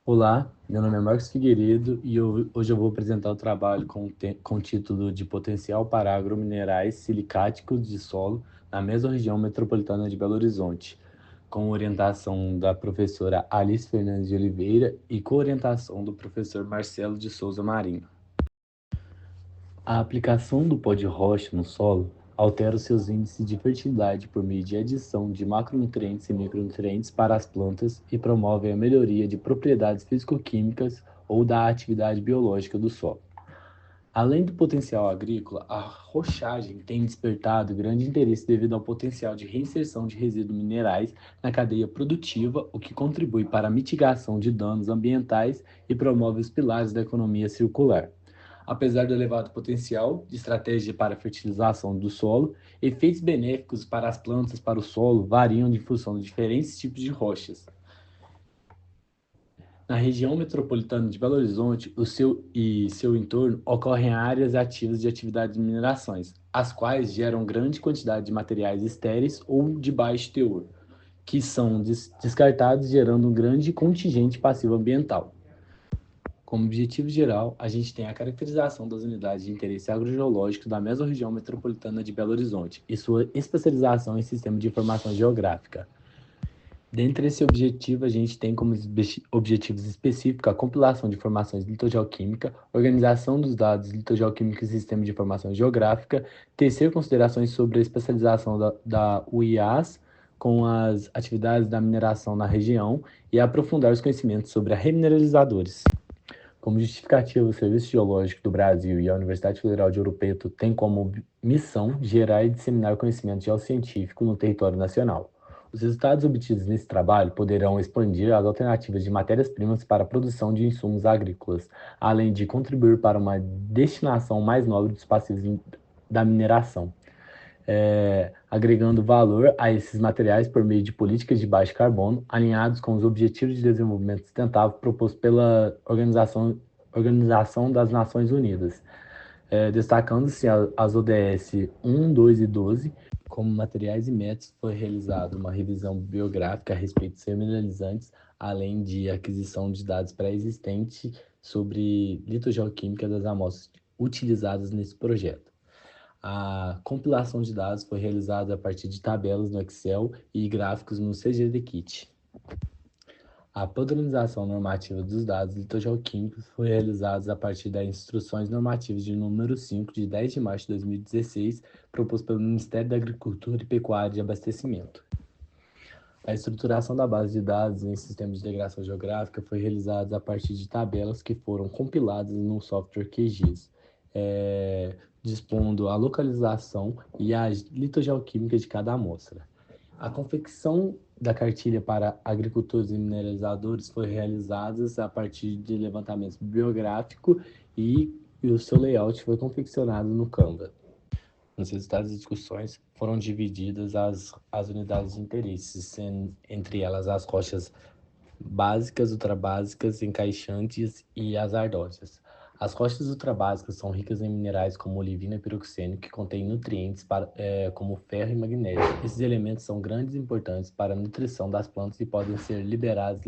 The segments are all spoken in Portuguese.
Olá, meu nome é Marcos Figueiredo e hoje eu vou apresentar o trabalho com o título de Potencial para Agrominerais Silicáticos de Solo na Mesorregião Metropolitana de Belo Horizonte, com orientação da professora Alice Fernandes de Oliveira e co-orientação do professor Marcelo de Souza Marinho. A aplicação do pó de rocha no solo altera os seus índices de fertilidade por meio de adição de macronutrientes e micronutrientes para as plantas e promove a melhoria de propriedades físico-químicas ou da atividade biológica do solo. Além do potencial agrícola, a rochagem tem despertado grande interesse devido ao potencial de reinserção de resíduos minerais na cadeia produtiva, o que contribui para a mitigação de danos ambientais e promove os pilares da economia circular. Apesar do elevado potencial de estratégia para a fertilização do solo, efeitos benéficos para as plantas para o solo variam em função de diferentes tipos de rochas. Na região metropolitana de Belo Horizonte seu entorno ocorrem áreas ativas de atividades de minerações, as quais geram grande quantidade de materiais estéreis ou de baixo teor, que são descartados, gerando um grande contingente passivo ambiental. Como objetivo geral, a gente tem a caracterização das unidades de interesse agrogeológico da mesorregião metropolitana de Belo Horizonte e sua especialização em sistema de informação geográfica. Dentre esse objetivo, a gente tem como objetivos específicos a compilação de informações litogeoquímica, organização dos dados litogeoquímicos e sistema de informação geográfica, tecer considerações sobre a especialização da UIAS com as atividades da mineração na região e aprofundar os conhecimentos sobre a remineralizadores. Como justificativa, o Serviço Geológico do Brasil e a Universidade Federal de Ouro Preto têm como missão gerar e disseminar conhecimento geocientífico no território nacional. Os resultados obtidos nesse trabalho poderão expandir as alternativas de matérias-primas para a produção de insumos agrícolas, além de contribuir para uma destinação mais nobre dos passivos da mineração, agregando valor a esses materiais por meio de políticas de baixo carbono, alinhados com os Objetivos de Desenvolvimento Sustentável propostos pela Organização das Nações Unidas, destacando-se as ODS 1, 2 e 12. Como materiais e métodos, foi realizada uma revisão biográfica a respeito dos semineralizantes, além de aquisição de dados pré-existentes sobre litogeoquímica das amostras utilizadas nesse projeto. A compilação de dados foi realizada a partir de tabelas no Excel e gráficos no CGDKit. A padronização normativa dos dados litogeoquímicos foi realizada a partir das Instruções Normativas de número 5, de 10 de março de 2016, proposto pelo Ministério da Agricultura e Pecuária e de Abastecimento. A estruturação da base de dados em sistemas de integração geográfica foi realizada a partir de tabelas que foram compiladas no software QGIS, dispondo a localização e a litogeoquímica de cada amostra. A confecção da cartilha para agricultores e mineralizadores foi realizada a partir de levantamento bibliográfico e o seu layout foi confeccionado no Canva. Nos resultados das discussões foram divididas as unidades de interesse, sendo entre elas as rochas básicas, ultrabásicas, encaixantes e as ardósias. As rochas ultrabásicas são ricas em minerais como olivina e piroxênio, que contêm nutrientes como ferro e magnésio. Esses elementos são grandes e importantes para a nutrição das plantas e podem ser liberados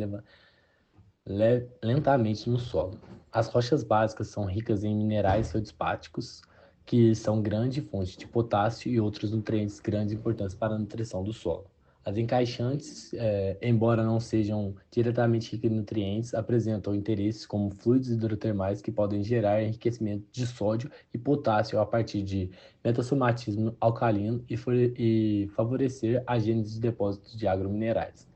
lentamente no solo. As rochas básicas são ricas em minerais feldspáticos, que são grande fonte de potássio e outros nutrientes grandes e importantes para a nutrição do solo. As encaixantes, embora não sejam diretamente ricas em nutrientes, apresentam interesses como fluidos hidrotermais que podem gerar enriquecimento de sódio e potássio a partir de metassomatismo alcalino e favorecer a gênese de depósitos de agrominerais.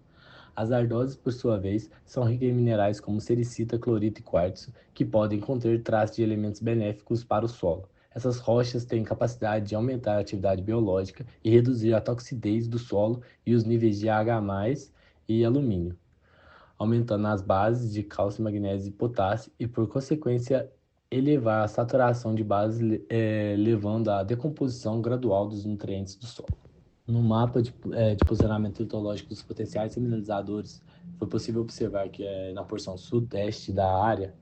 As ardósias, por sua vez, são ricas em minerais como sericita, clorito e quartzo, que podem conter traços de elementos benéficos para o solo. Essas rochas têm capacidade de aumentar a atividade biológica e reduzir a toxidez do solo e os níveis de H+, e alumínio, aumentando as bases de cálcio, magnésio e potássio e, por consequência, elevar a saturação de bases, levando à decomposição gradual dos nutrientes do solo. No mapa de posicionamento litológico dos potenciais mineralizadores, foi possível observar que na porção sudeste da área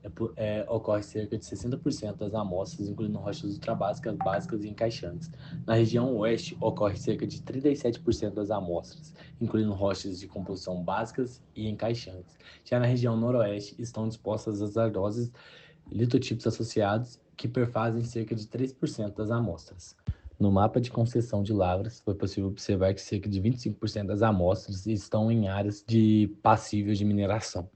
ocorre cerca de 60% das amostras, incluindo rochas ultrabásicas, básicas e encaixantes. Na região oeste, ocorre cerca de 37% das amostras, incluindo rochas de composição básicas e encaixantes. Já na região noroeste, estão dispostas as ardoses litotipos associados, que perfazem cerca de 3% das amostras. No mapa de concessão de lavras, foi possível observar que cerca de 25% das amostras estão em áreas passíveis de mineração.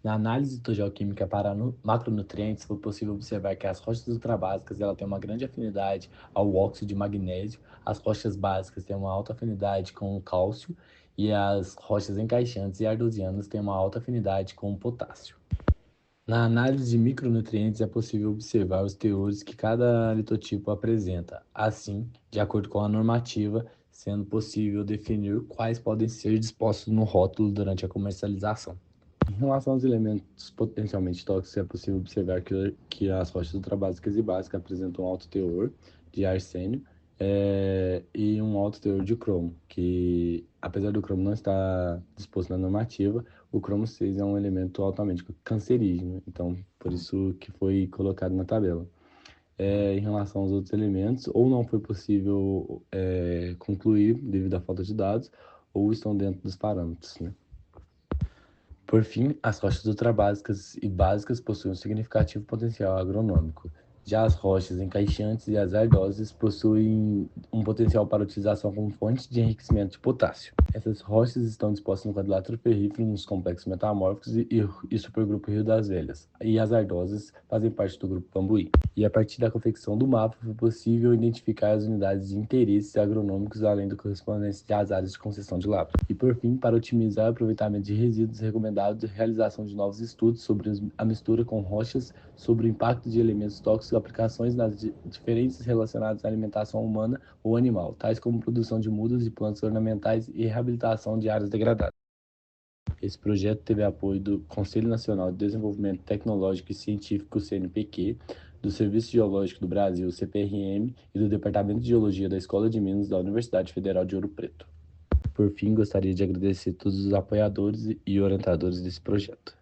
Na análise hidrogeoquímica para macronutrientes, foi possível observar que as rochas ultrabásicas têm uma grande afinidade ao óxido de magnésio, as rochas básicas têm uma alta afinidade com o cálcio e as rochas encaixantes e ardosianas têm uma alta afinidade com o potássio. Na análise de micronutrientes, é possível observar os teores que cada litotipo apresenta, assim, de acordo com a normativa, sendo possível definir quais podem ser dispostos no rótulo durante a comercialização. Em relação aos elementos potencialmente tóxicos, é possível observar que as rochas ultrabásicas e básicas apresentam um alto teor de arsênio e um alto teor de cromo, que apesar do cromo não estar disposto na normativa, o cromo 6 é um elemento altamente cancerígeno, então por isso que foi colocado na tabela. Em relação aos outros elementos, ou não foi possível concluir devido à falta de dados, ou estão dentro dos parâmetros, né? Por fim, as rochas ultrabásicas e básicas possuem um significativo potencial agronômico. Já as rochas encaixantes e as ardosas possuem um potencial para utilização como fonte de enriquecimento de potássio. Essas rochas estão dispostas no quadrilátero ferrífero nos complexos metamórficos e supergrupo Rio das Velhas, e as ardosas fazem parte do grupo Pambuí. E a partir da confecção do mapa, foi possível identificar as unidades de interesses agronômicos, além do correspondente às áreas de concessão de lavra. E por fim, para otimizar o aproveitamento de resíduos, recomendado a realização de novos estudos sobre a mistura com rochas, sobre o impacto de elementos tóxicos, aplicações nas diferenças relacionadas à alimentação humana ou animal, tais como produção de mudas e plantas ornamentais e reabilitação de áreas degradadas. Esse projeto teve apoio do Conselho Nacional de Desenvolvimento Tecnológico e Científico, CNPq, do Serviço Geológico do Brasil, CPRM, e do Departamento de Geologia da Escola de Minas da Universidade Federal de Ouro Preto. Por fim, gostaria de agradecer todos os apoiadores e orientadores desse projeto.